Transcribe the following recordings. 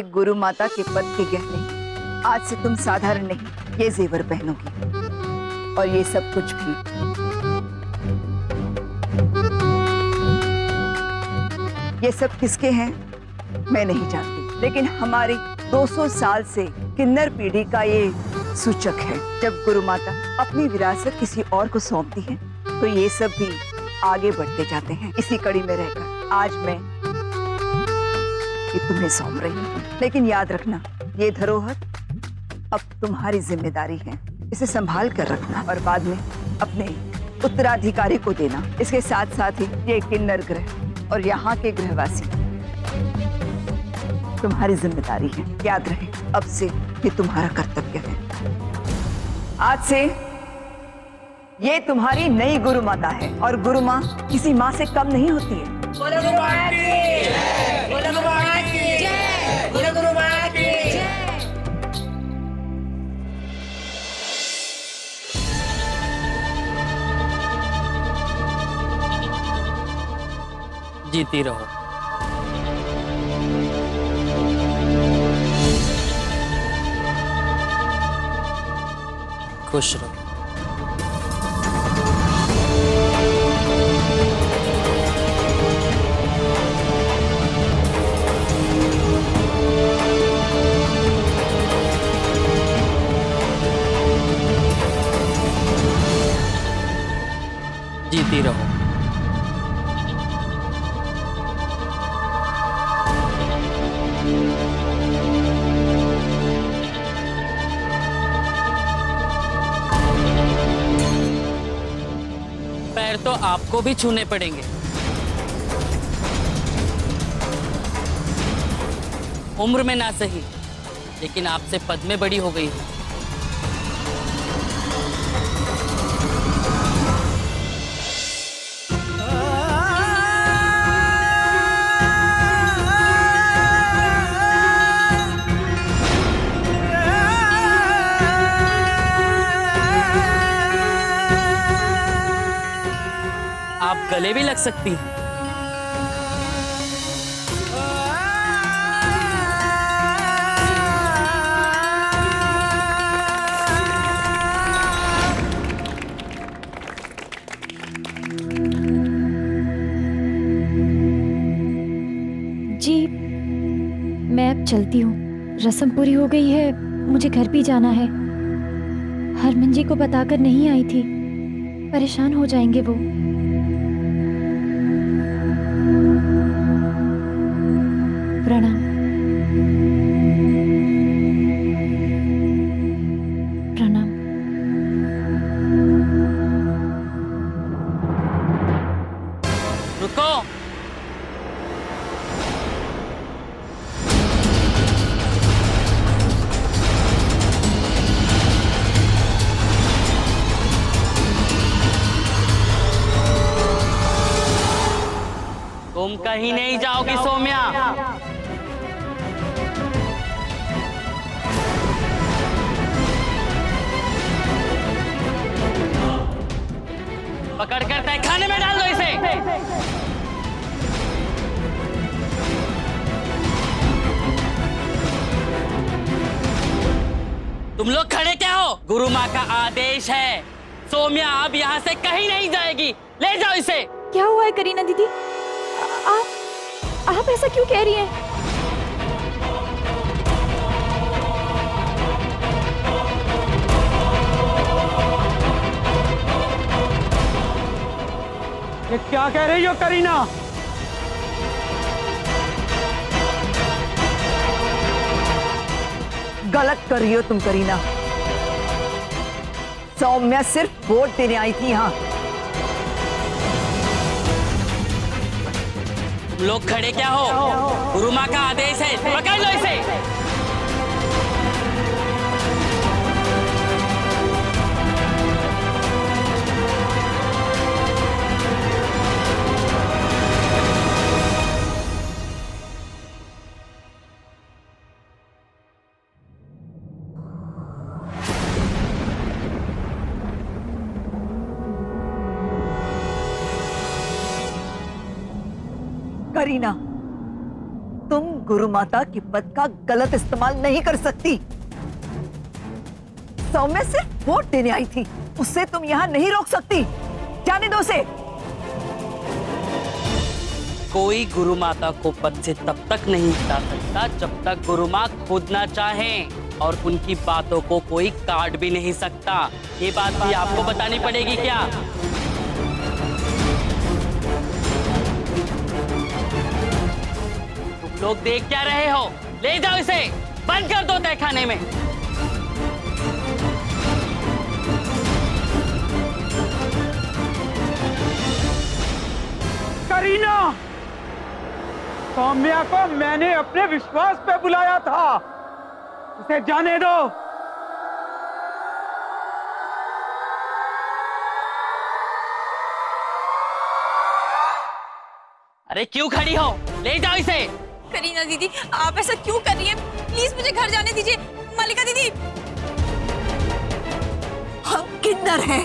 एक गुरु माता के पद के गहने आज से तुम साधारण नहीं ये जेवर पहनोगी। और ये सब कुछ भी ये सब किसके हैं मैं नहीं जानती, लेकिन हमारी 200 साल से किन्नर पीढ़ी का ये सूचक है। जब गुरु माता अपनी विरासत किसी और को सौंपती है तो ये सब भी आगे बढ़ते जाते हैं। इसी कड़ी में रहकर आज मैं ये तुम्हें सौंप रही हूँ, लेकिन याद रखना ये धरोहर अब तुम्हारी जिम्मेदारी है। इसे संभाल कर रखना और बाद में अपने उत्तराधिकारी को देना। इसके साथ साथ ही ये किन्नर ग्रह और यहाँ के ग्रहवासी तुम्हारी जिम्मेदारी है। याद रहे अब से ये तुम्हारा कर्तव्य है। आज से ये तुम्हारी नई गुरु माता है और गुरु माँ किसी माँ से कम नहीं होती है। बोलो गुरु माँ की जय, बोलो गुरु माँ की जय, बोलो गुरु माँ की जय। जीती रहो। खुश रहो। जीती रहो। पैर तो आपको भी छूने पड़ेंगे। उम्र में ना सही, लेकिन आपसे पद में बड़ी हो गई हूं। आप गले भी लग सकती हैं। जी मैं अब चलती हूँ, रस्म पूरी हो गई है, मुझे घर भी जाना है। हरमन जी को बताकर नहीं आई थी, परेशान हो जाएंगे वो। प्रणाम। प्रणाम। रुको। तुम कहीं नहीं जाओगी सौम्या। पकड़ कर तहखाने में डाल दो इसे। तुम लोग खड़े क्या हो? गुरु माँ का आदेश है, सौम्या अब यहाँ से कहीं नहीं जाएगी। ले जाओ इसे। क्या हुआ है करीना दीदी? आप ऐसा क्यों कह रही हैं? ये क्या कह रही हो करीना? गलत कर रही हो तुम करीना। सौम्या सिर्फ वोट देने आई थी यहाँ। तुम लोग खड़े क्या हो? गुरु माँ का आदेश है, पकड़ लो इसे। करीना, तुम गुरु माता के पद का गलत इस्तेमाल नहीं कर सकती। सौम्या सिर्फ वोट देने आई थी, उससे तुम यहाँ नहीं रोक सकती। जाने दो उसे। कोई गुरु माता को पद से तब तक नहीं हटा सकता जब तक गुरु माँ खुद ना चाहें, और उनकी बातों को कोई काट भी नहीं सकता। ये बात भी आपको बतानी पड़ेगी क्या? तुम लोग देख क्या रहे हो? ले जाओ इसे, बंद कर दो तहखाने में। करीना, सौम्या को मैंने अपने विश्वास पे बुलाया था, उसे जाने दो। अरे क्यों खड़ी हो? ले जाओ इसे। करीना दीदी, आप ऐसा क्यों कर रही हैं? प्लीज मुझे घर जाने दीजिए। मल्लिका दीदी, हम किन्नर हैं,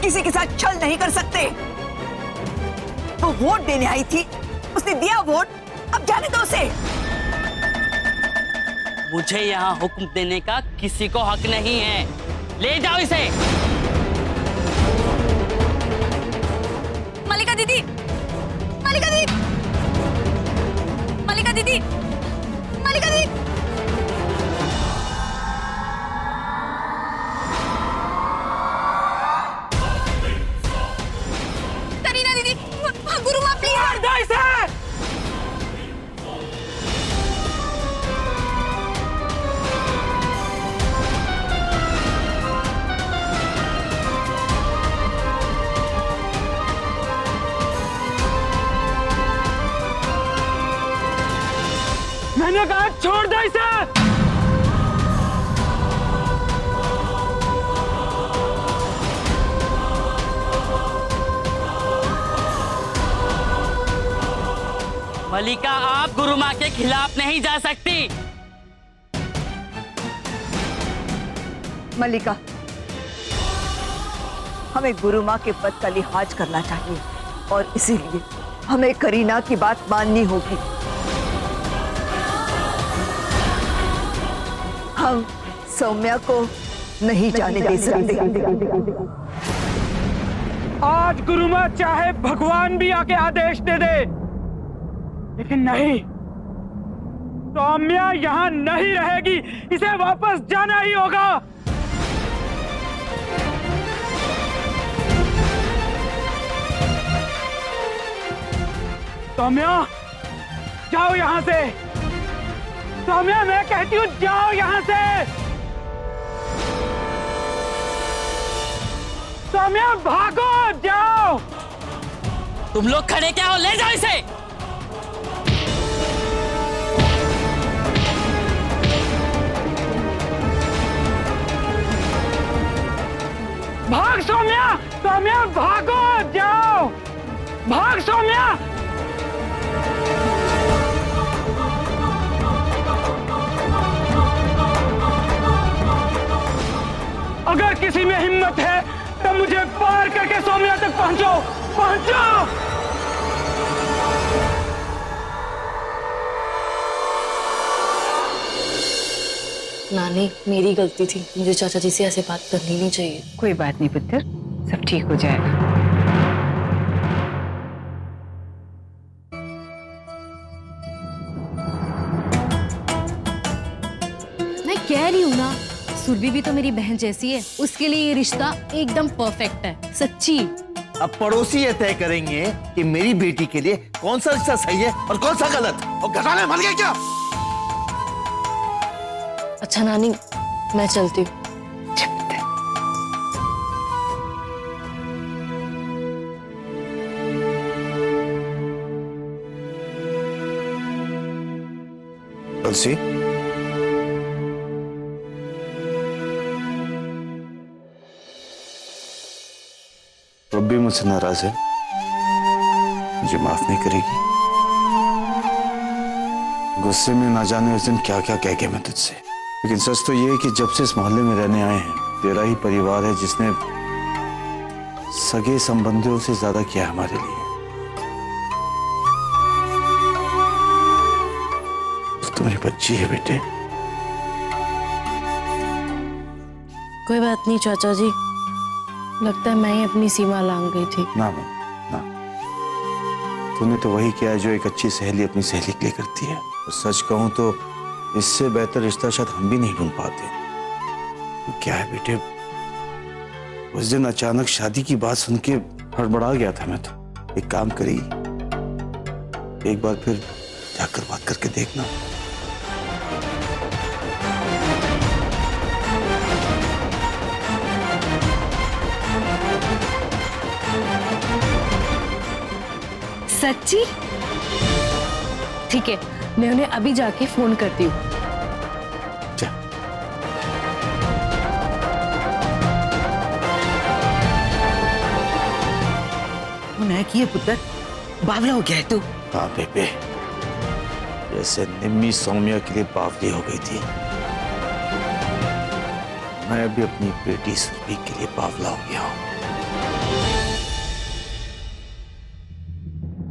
किसी के साथ छल नहीं कर सकते। वो वोट देने आई थी, उसने दिया वोट, अब जाने दो उसे। मुझे यहाँ हुक्म देने का किसी को हक नहीं है। ले जाओ इसे। मल्लिका दीदी, मल्लिका दीदी, मल्लिका दीदी, मल्लिका दीदी। करीना दीदी, गुरु माँ प्लीज। मैंने कहा छोड़ दो इसे। मल्लिका, आप गुरु माँ के खिलाफ नहीं जा सकती। मल्लिका, हमें गुरु माँ के पद का लिहाज करना चाहिए और इसीलिए हमें करीना की बात माननी होगी। हम सौम्या को नहीं जाने दे सकते। आज गुरु माँ चाहे भगवान भी आके आदेश दे दे, लेकिन नहीं, सौम्या यहाँ नहीं रहेगी, इसे वापस जाना ही होगा। सौम्या, जाओ यहाँ से। सौम्या, मैं कहती हूँ जाओ यहाँ से। सौम्या, भागो, जाओ। तुम लोग खड़े क्या हो? ले जाओ इसे। भाग सौम्या, सौम्या भागो, जाओ, भाग सौम्या। अगर किसी में हिम्मत है तो मुझे पार करके सौम्या तक पहुंचो, पहुंचो। नानी, मेरी गलती थी, मुझे चाचा जी से ऐसे बात करनी नहीं चाहिए। कोई बात नहीं पुत्र, सब ठीक हो जाएगा। मैं कह रही हूँ ना, सुरभि भी तो मेरी बहन जैसी है, उसके लिए ये रिश्ता एकदम परफेक्ट है, सच्ची। अब पड़ोसी ये तय करेंगे कि मेरी बेटी के लिए कौन सा रिश्ता सही है और कौन सा गलत। और घटाने मर गए क्या? अच्छा नानी, मैं चलती हूँ। तुलसी, रब भी मुझसे नाराज है, मुझे माफ नहीं करेगी। गुस्से में ना जाने उस दिन क्या क्या कह के मैं तुझसे। लेकिन सच तो ये है कि जब से इस मोहल्ले में रहने आए हैं, तेरा ही परिवार है जिसने सगे संबंधियों से ज्यादा किया हमारे लिए। तो मेरी बच्ची है बेटे। कोई बात नहीं चाचा जी, लगता है मैं ही अपनी सीमा लांघ गई थी। ना ना, तूने तो वही किया जो एक अच्छी सहेली अपनी सहेली के लिए करती है। और सच कहूं तो इससे बेहतर रिश्ता शायद हम भी नहीं ढूंढ पाते। तो क्या है बेटे, उस दिन अचानक शादी की बात सुन के हड़बड़ा गया था मैं तो। एक काम करी, एक बार फिर जाकर बात करके देखना। सच्ची? ठीक है, मैं उन्हें अभी जाके फोन करती हूँ। जा। उन्हें किए पुत्र, बावला हो गया है तू। हाँ बेबे, जैसे निम्मी सौम्या के लिए बावली हो गई थी, मैं भी अपनी बेटी सुरभि के लिए बावला हो गया हूँ।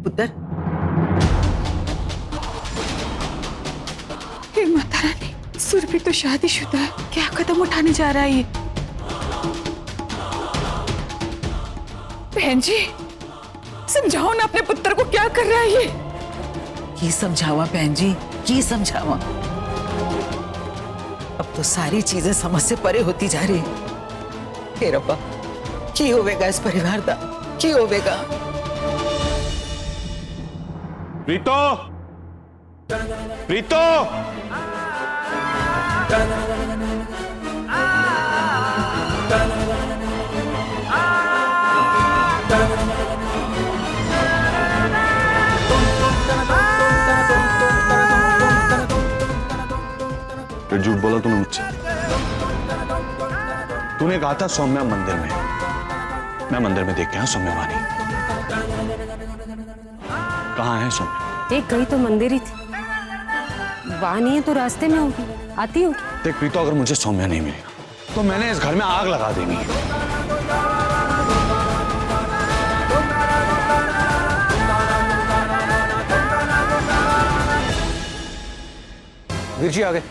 पुत्र, हे माता रानी, सुरभि तो शादीशुदा है, क्या कदम उठाने जा रहा है ये? बहन जी, समझाओ ना अपने पुत्र को, क्या कर रहा है ये? की समझावा बहन जी, की समझावा। अब तो सारी चीजें समझ से परे होती जा रही। हे रब्बा, की होवेगा इस परिवार का, की होवेगा? प्रीतो, प्रीतो, फिर झूठ बोला तूने मुझसे। तूने कहा था सौम्या मंदिर में। मैं मंदिर में देख के आया सौम्या वहां नहीं। कहाँ है सौम्या? देख गई तो मंदिर ही थी, वहां नहीं है तो रास्ते में होगी, आती होगी। देख प्रीतो, अगर मुझे सौम्या नहीं मिली तो मैंने इस घर में आग लगा देनी है। वीर जी आ गए।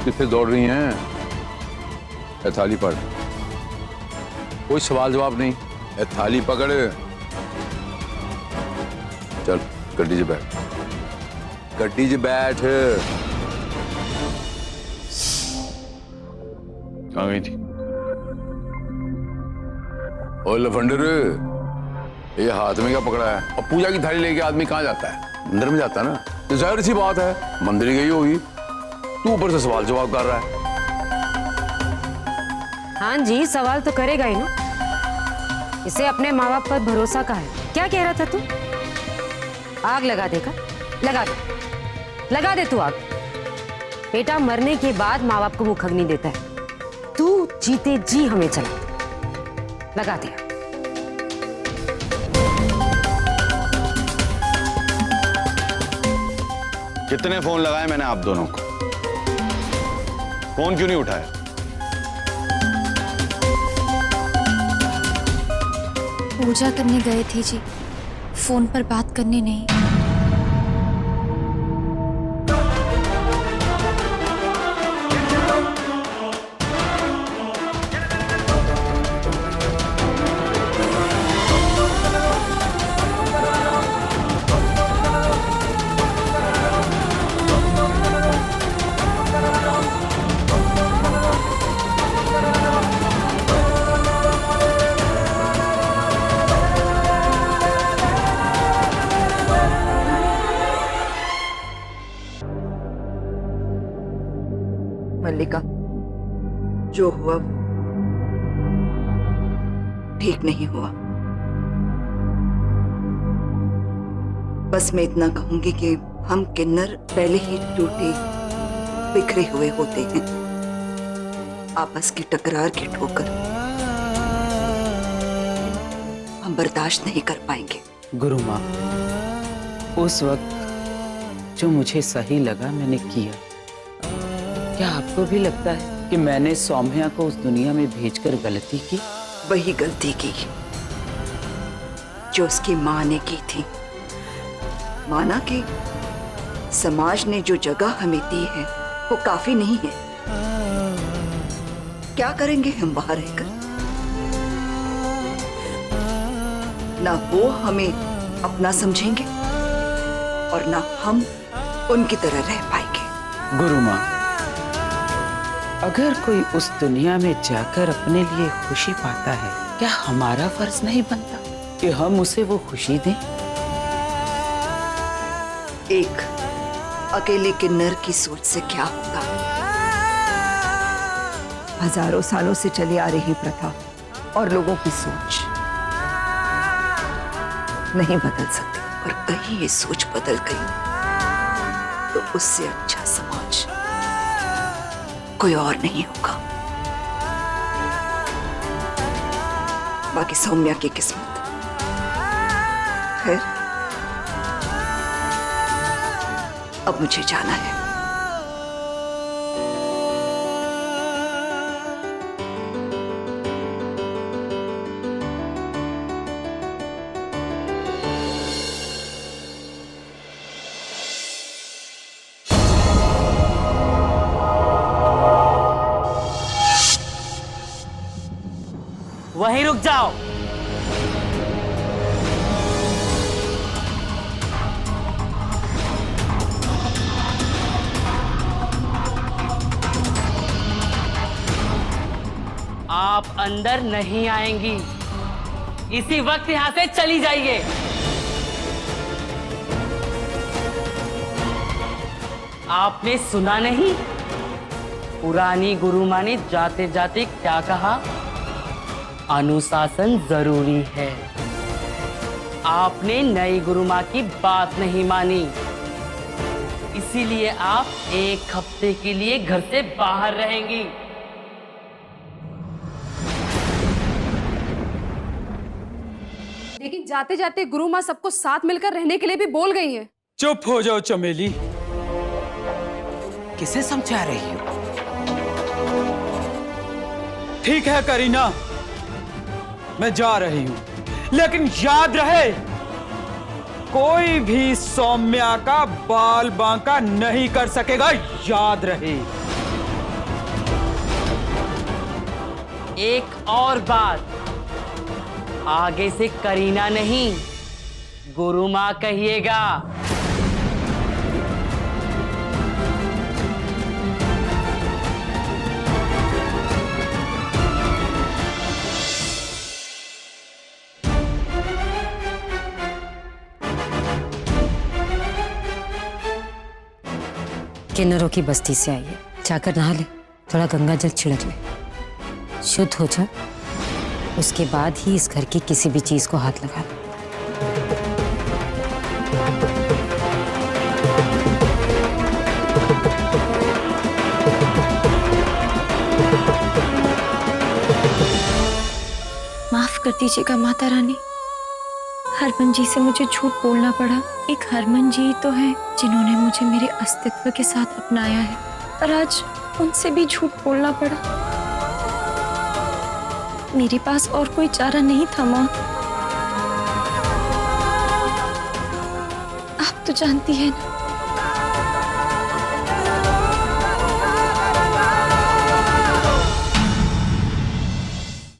कितने दौड़ रही हैं? ए थाली पकड़, कोई सवाल जवाब नहीं। ए थाली पकड़, चल गड्डी से बैठ, गड्डी से बैठ। कहाँ गई थी? ओ लफंडर, ये हाथ में क्या पकड़ा है? और पूजा की थाली लेके आदमी कहाँ जाता है? मंदिर में जाता है ना। तो जाहिर सी बात है मंदिर ही गई होगी। तू ऊपर से सवाल जवाब कर रहा है। हाँ जी, सवाल तो करेगा ही ना। इसे अपने माँ बाप पर भरोसा का है। क्या कह रहा था तू? आग लगा देगा? लगा दे, लगा दे तू आग। बेटा मरने के बाद माँ बाप को मुख अग्नि देता है, तू जीते जी हमें चला, लगा दिया। कितने फोन लगाए मैंने आप दोनों को, फोन क्यों नहीं उठाया? पूजा करने गए थे जी, फोन पर बात करने नहीं। मल्लिका, जो हुआ वो ठीक नहीं हुआ। बस मैं इतना कहूंगी कि हम किन्नर पहले ही टूटे बिखरे हुए होते हैं। आपस की टकरार की ठोकर हम बर्दाश्त नहीं कर पाएंगे। गुरु माँ, उस वक्त जो मुझे सही लगा मैंने किया। क्या आपको भी लगता है कि मैंने सौम्या को उस दुनिया में भेजकर गलती की? वही गलती की जो उसकी माँ ने की थी। माना कि समाज ने जो जगह हमें दी है वो काफी नहीं है। क्या करेंगे हम बाहर रहकर? ना वो हमें अपना समझेंगे और ना हम उनकी तरह रह पाएंगे। गुरु माँ, अगर कोई उस दुनिया में जाकर अपने लिए खुशी पाता है, क्या हमारा फर्ज नहीं बनता कि हम उसे वो खुशी दें? एक अकेले किन्नर की सोच से क्या होगा? हजारों सालों से चली आ रही प्रथा और लोगों की सोच नहीं बदल सकती, और कहीं ये सोच बदल गई तो उससे अच्छा समाज कोई और नहीं होगा। बाकी सौम्या की किस्मत। खैर, अब मुझे जाना है। वहीं रुक जाओ। आप अंदर नहीं आएंगी। इसी वक्त यहां से चली जाइए। आपने सुना नहीं? पुरानी गुरु माँ ने जाते जाते क्या कहा? अनुशासन जरूरी है। आपने नई गुरु माँ की बात नहीं मानी, इसीलिए आप एक हफ्ते के लिए घर से बाहर रहेंगी। लेकिन जाते जाते गुरु माँ सबको साथ मिलकर रहने के लिए भी बोल गई हैं। चुप हो जाओ चमेली। किसे समझा रही हो? ठीक है करीना, मैं जा रही हूं, लेकिन याद रहे कोई भी सौम्या का बाल बांका नहीं कर सकेगा। याद रहे। एक और बात, आगे से करीना नहीं गुरु माँ कहिएगा। किन्नरों की बस्ती से आई है, जाकर नहा ले, थोड़ा गंगा जल छिड़क ले, शुद्ध हो जा। उसके बाद ही इस घर की किसी भी चीज को हाथ लगा। माफ कर दीजिएगा माता रानी, हरमन जी से मुझे झूठ बोलना पड़ा। एक हरमन जी तो है जिन्होंने मुझे मेरे अस्तित्व के साथ अपनाया है, और आज उनसे भी झूठ बोलना पड़ा। मेरे पास और कोई चारा नहीं था माँ। आप तो जानती है ना,